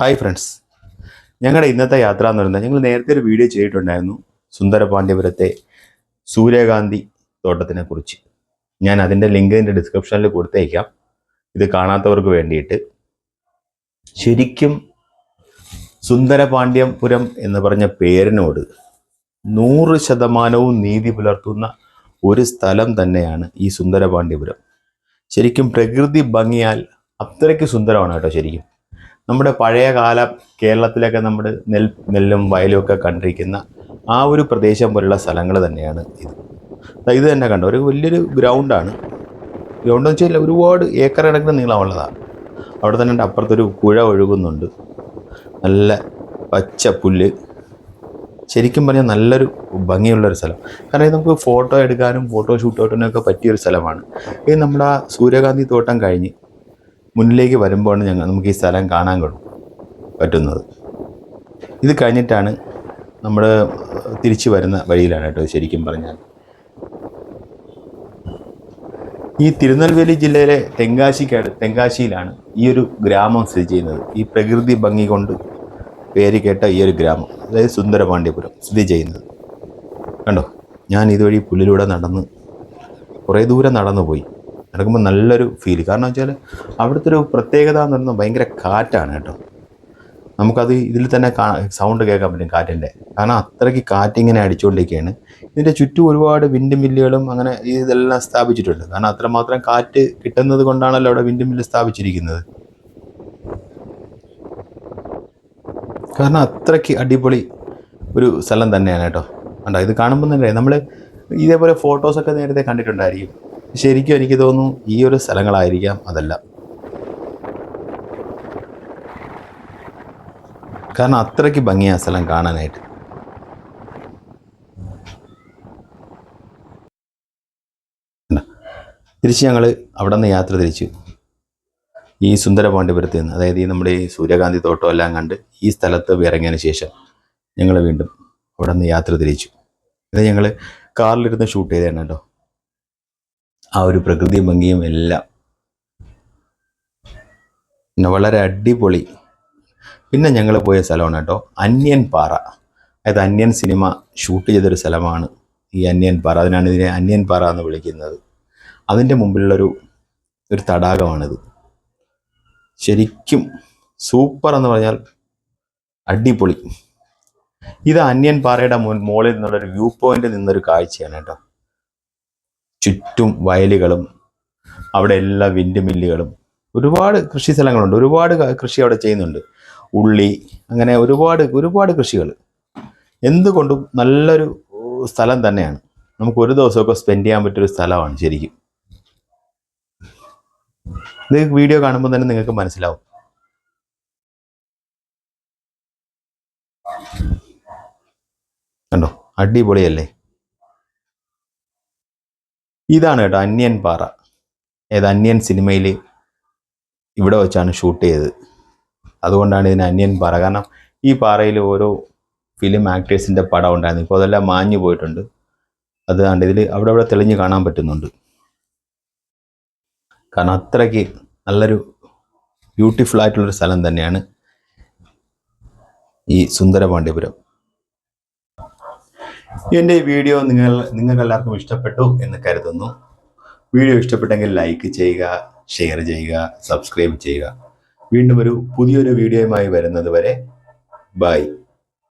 Hi friends, ഞങ്ങളുടെ ഇന്നത്തെ യാത്ര എന്ന് പറയുന്നത് ഞങ്ങൾ നേരത്തെ ഒരു വീഡിയോ ചെയ്തിട്ടുണ്ടായിരുന്നു സുന്ദരപാണ്ഡ്യപുരത്തെ സൂര്യകാന്തി തോട്ടത്തിനെ കുറിച്ച്. ഞാൻ അതിൻ്റെ ലിങ്ക് ഇതിൻ്റെ ഡിസ്ക്രിപ്ഷനിൽ കൊടുത്തേക്കാം, ഇത് കാണാത്തവർക്ക് വേണ്ടിയിട്ട്. ശരിക്കും സുന്ദരപാണ്ഡ്യപുരം എന്ന് പറഞ്ഞ പേരിനോട് 100% നീതി പുലർത്തുന്ന ഒരു സ്ഥലം തന്നെയാണ് ഈ സുന്ദരപാണ്ഡ്യപുരം. ശരിക്കും പ്രകൃതി ഭംഗിയാൽ അത്രയ്ക്ക് സുന്ദരമാണ് കേട്ടോ. ശരിക്കും നമ്മുടെ പഴയ കാല കേരളത്തിലൊക്കെ നമ്മൾ നെല്ലും വയലും ഒക്കെ കണ്ടിരിക്കുന്ന ആ ഒരു പ്രദേശം പോലുള്ള സ്ഥലങ്ങൾ തന്നെയാണ് ഇത്. ഇത് തന്നെ കണ്ടോ, ഒരു വലിയൊരു ഗ്രൗണ്ടാണ്. ഗ്രൗണ്ട് എന്ന് വെച്ചാൽ ഒരുപാട് ഏക്കർ കണക്കിന് നീളമുള്ളതാണ്. അവിടെ തന്നെ അപ്പുറത്തൊരു പുഴ ഒഴുകുന്നുണ്ട്, നല്ല പച്ച പുല്ല്. ശരിക്കും പറഞ്ഞാൽ നല്ലൊരു ഭംഗിയുള്ളൊരു സ്ഥലം. കാരണം ഇത് നമുക്ക് ഫോട്ടോ എടുക്കാനും ഫോട്ടോ ഷൂട്ടൗട്ടിനൊക്കെ പറ്റിയൊരു സ്ഥലമാണ്. ഇത് നമ്മുടെ ആ സൂര്യകാന്തി തോട്ടം കഴിഞ്ഞ് മുന്നിലേക്ക് വരുമ്പോഴാണ് നമുക്ക് ഈ സ്ഥലം കാണാൻ പറ്റുന്നത്. ഇത് കഴിഞ്ഞിട്ടാണ് നമ്മൾ തിരിച്ചു വരുന്ന വഴിയിലാണ് കേട്ടോ. ശരിക്കും പറഞ്ഞാൽ ഈ തിരുനെൽവേലി ജില്ലയിലെ തെങ്കാശിയിലാണ് ഈ ഒരു ഗ്രാമം സ്ഥിതി ചെയ്യുന്നത്. ഈ പ്രകൃതി ഭംഗി കൊണ്ട് പേര് കേട്ട ഈ ഒരു ഗ്രാമം, അതായത് സുന്ദരപാണ്ഡ്യപുരം സ്ഥിതി ചെയ്യുന്നത് കണ്ടോ. ഞാൻ ഇതുവഴി പുല്ലിലൂടെ കുറേ ദൂരം നടന്നു പോയി. നടക്കുമ്പോൾ നല്ലൊരു ഫീൽ. കാരണം വെച്ചാൽ അവിടുത്തെ ഒരു പ്രത്യേകത എന്ന് പറയുന്നത് ഭയങ്കര കാറ്റാണ് കേട്ടോ. നമുക്കത് ഇതിൽ തന്നെ സൗണ്ട് കേൾക്കാൻ പറ്റും കാറ്റിൻ്റെ. കാരണം അത്രയ്ക്ക് കാറ്റിങ്ങനെ അടിച്ചുകൊണ്ടിരിക്കുകയാണ്. ഇതിൻ്റെ ചുറ്റും ഒരുപാട് വിൻഡ് മില്ലുകളും അങ്ങനെ ഇതെല്ലാം സ്ഥാപിച്ചിട്ടുണ്ട്. കാരണം അത്രമാത്രം കാറ്റ് കിട്ടുന്നത് കൊണ്ടാണല്ലോ അവിടെ വിൻഡ് മില്ല് സ്ഥാപിച്ചിരിക്കുന്നത്. കാരണം അത്രയ്ക്ക് അടിപൊളി ഒരു സ്ഥലം തന്നെയാണ് കേട്ടോ. കണ്ടോ, ഇത് കാണുമ്പോൾ തന്നെ നമ്മൾ ഇതേപോലെ ഫോട്ടോസൊക്കെ നേരത്തെ കണ്ടിട്ടുണ്ടായിരിക്കും. ശരിക്കും എനിക്ക് തോന്നുന്നു ഈ ഒരു സ്ഥലങ്ങളായിരിക്കാം അതെല്ലാം. കാരണം അത്രയ്ക്ക് ഭംഗിയാണ് സ്ഥലം കാണാനായിട്ട്. തിരിച്ച് ഞങ്ങൾ അവിടെ നിന്ന് യാത്ര തിരിച്ചു ഈ സുന്ദരപാണ്ഡ്യപുരത്ത് നിന്ന്, അതായത് ഈ നമ്മുടെ ഈ സൂര്യകാന്തി തോട്ടം എല്ലാം കണ്ട് ഈ സ്ഥലത്ത് ഇറങ്ങിയതിന് ശേഷം ഞങ്ങൾ വീണ്ടും അവിടെ നിന്ന് യാത്ര തിരിച്ചു. ഇത് ഞങ്ങൾ കാറിലിരുന്ന് ഷൂട്ട് ചെയ്തതാണ് കേട്ടോ. ആ ഒരു പ്രകൃതി ഭംഗിയും എല്ലാം പിന്നെ വളരെ അടിപൊളി. പിന്നെ ഞങ്ങൾ പോയ സ്ഥലമാണ് കേട്ടോ അന്യൻ പാറ. അതായത് അന്യൻ സിനിമ ഷൂട്ട് ചെയ്തൊരു സ്ഥലമാണ് ഈ അന്യൻ പാറ. അതിനാണ് ഇതിനെ അന്യൻ പാറ എന്ന് വിളിക്കുന്നത്. അതിൻ്റെ മുമ്പിലുള്ളൊരു തടാകമാണിത്. ശരിക്കും സൂപ്പർ എന്ന് പറഞ്ഞാൽ അടിപൊളി. ഇത് അന്യൻ പാറയുടെ മുകളിൽ നിന്നുള്ളൊരു വ്യൂ പോയിന്റിൽ നിന്നൊരു കാഴ്ചയാണ് കേട്ടോ. ചുറ്റും വയലുകളും അവിടെ എല്ലാ വിൻഡ് മില്ലുകളും, ഒരുപാട് കൃഷി സ്ഥലങ്ങളുണ്ട്. ഒരുപാട് കൃഷി അവിടെ ചെയ്യുന്നുണ്ട്. ഉള്ളി, അങ്ങനെ ഒരുപാട് കൃഷികൾ. എന്തുകൊണ്ടും നല്ലൊരു സ്ഥലം തന്നെയാണ്. നമുക്ക് ഒരു ദിവസമൊക്കെ സ്പെൻഡ് ചെയ്യാൻ പറ്റിയൊരു സ്ഥലമാണ് ശരിക്കും. ഇത് വീഡിയോ കാണുമ്പോൾ തന്നെ നിങ്ങൾക്ക് മനസ്സിലാവും. കണ്ടോ, അടിപൊളിയല്ലേ. ഇതാണ് കേട്ടോ അന്യൻ പാറ. ഏത് അന്യൻ സിനിമയിൽ ഇവിടെ വെച്ചാണ് ഷൂട്ട് ചെയ്തത്. അതുകൊണ്ടാണ് ഇതിന് അന്യൻ പാറ. കാരണം ഈ പാറയിൽ ഓരോ ഫിലിം ആക്ടേഴ്സിൻ്റെ പടം ഉണ്ടായിരുന്നു. ഇപ്പോൾ അതെല്ലാം മാഞ്ഞു പോയിട്ടുണ്ട്. അതുകൊണ്ട് ഇതിൽ അവിടെ തെളിഞ്ഞ് കാണാൻ പറ്റുന്നുണ്ട്. കാരണം അത്രയ്ക്ക് നല്ലൊരു ബ്യൂട്ടിഫുൾ ആയിട്ടുള്ളൊരു സ്ഥലം തന്നെയാണ് ഈ സുന്ദരപാണ്ഡ്യപുരം. എൻ്റെ ഈ വീഡിയോ നിങ്ങൾക്ക് എല്ലാവർക്കും ഇഷ്ടപ്പെട്ടു എന്ന് കരുതുന്നു. വീഡിയോ ഇഷ്ടപ്പെട്ടെങ്കിൽ ലൈക്ക് ചെയ്യുക, ഷെയർ ചെയ്യുക, സബ്സ്ക്രൈബ് ചെയ്യുക. വീണ്ടും പുതിയൊരു വീഡിയോയുമായി വരുന്നത് വരെ ബൈ.